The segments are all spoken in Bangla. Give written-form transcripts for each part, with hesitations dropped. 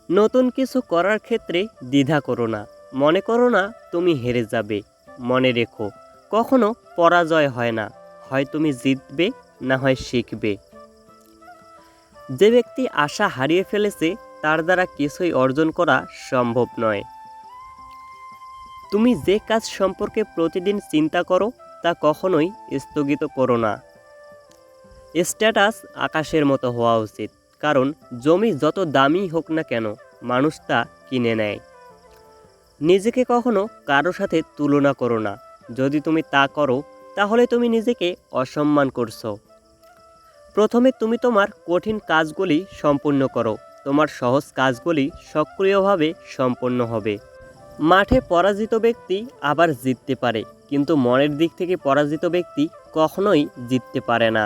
নতুন কিছু করার ক্ষেত্রে দ্বিধা করো না। মনে করো না তুমি হেরে যাবে। মনে রেখো, কখনো পরাজয় হয় না, হয় তুমি জিতবে না হয় শিখবে। যে ব্যক্তি আশা হারিয়ে ফেলেছে তার দ্বারা কিছুই অর্জন করা সম্ভব নয়। তুমি যে কাজ সম্পর্কে প্রতিদিন চিন্তা করো তা কখনোই স্থগিত করো না। স্ট্যাটাস আকাশের মতো হওয়া উচিত, কারণ জমি যত দামি হোক না কেন মানুষ তা কিনে নেয়। নিজেকে কখনো কারো সাথে তুলনা করো না। যদি তুমি তা করো তাহলে তুমি নিজেকে অসম্মান করছো। প্রথমে তুমি তোমার কঠিন কাজগুলি সম্পূর্ণ করো, তোমার সহজ কাজগুলি সক্রিয়ভাবে সম্পন্ন হবে। মাঠে পরাজিত ব্যক্তি আবার জিততে পারে, কিন্তু মনের দিক থেকে পরাজিত ব্যক্তি কখনোই জিততে পারে না।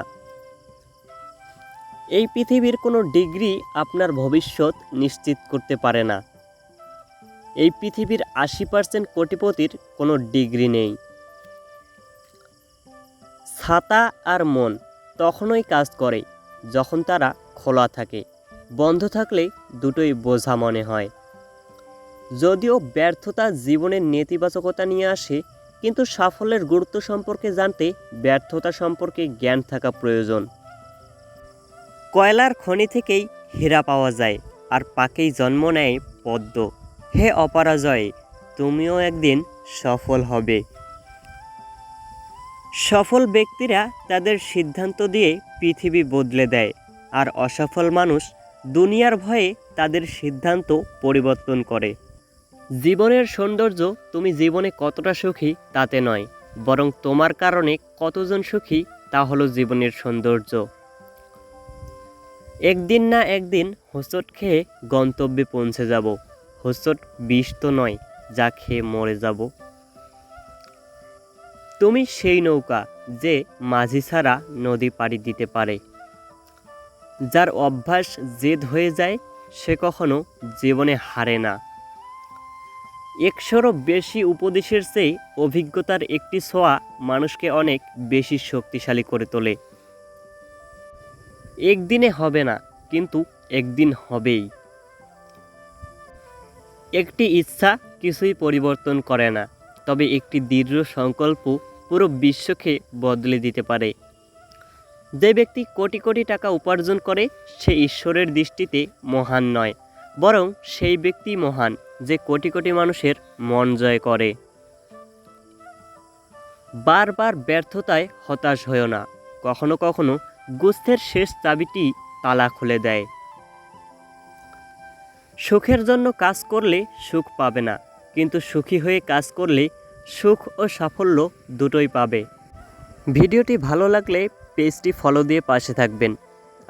এই পৃথিবীর কোনো ডিগ্রি আপনার ভবিষ্যৎ নিশ্চিত করতে পারে না। এই পৃথিবীর 80% কোটিপতির কোনো ডিগ্রি নেই। ছাতা আর মন তখনই কাজ করে যখন তারা খোলা থাকে, বন্ধ থাকলে দুটোই বোঝা মনে হয়। যদিও ব্যর্থতা জীবনের নেতিবাচকতা নিয়ে আসে, কিন্তু সাফল্যের গুরুত্ব সম্পর্কে জানতে ব্যর্থতা সম্পর্কে জ্ঞান থাকা প্রয়োজন। কয়লার খনি থেকেই হীরা পাওয়া যায়, আর পাকেই জন্ম নেয় পদ্ম। হে অপরাজয়, তুমিও একদিন সফল হবে। সফল ব্যক্তিরা তাদের সিদ্ধান্ত দিয়ে পৃথিবী বদলে দেয়, আর অসফল মানুষ দুনিয়ার ভয়ে তাদের সিদ্ধান্ত পরিবর্তন করে। জীবনের সৌন্দর্য তুমি জীবনে কতটা সুখী তাতে নয়, বরং তোমার কারণে কতজন সুখী তা হলো জীবনের সৌন্দর্য। একদিন না একদিন হোঁচট খেয়ে গন্তব্যে পৌঁছে যাব। হোঁচট বিষ তো নয় যা খেয়ে মরে যাব। তুমি সেই নৌকা যে মাঝি ছাড়া নদী পাড়ি দিতে পারে। যার অভ্যাস জেদ হয়ে যায় সে কখনো জীবনে হারে না। 100রও বেশি উপদেশের চেয়ে অভিজ্ঞতার একটি ছোঁয়া মানুষকে অনেক বেশি শক্তিশালী করে তোলে। একদিনে হবে না, কিন্তু একদিন হবেই। একটি ইচ্ছা কিছুই পরিবর্তন করে না, তবে একটি দৃঢ় সংকল্প পুরো বিশ্বকে বদলে দিতে পারে। যে ব্যক্তি কোটি কোটি টাকা উপার্জন করে সে ঈশ্বরের দৃষ্টিতে মহান নয়, বরং সেই ব্যক্তি মহান যে কোটি কোটি মানুষের মন জয় করে। বারবার ব্যর্থতায় হতাশ হয়ো না। কখনো কখনো গুস্থের শেষ চাবিটি তালা খুলে দেয়। সুখের জন্য কাজ করলে সুখ পাবে না, কিন্তু সুখী হয়ে কাজ করলে সুখ ও সাফল্য দুটোই পাবে। ভিডিওটি ভালো লাগলে পেজটি ফলো দিয়ে পাশে থাকবেন,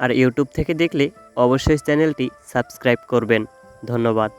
আর ইউটিউব থেকে দেখলে অবশ্যই চ্যানেলটি সাবস্ক্রাইব করবেন। ধন্যবাদ।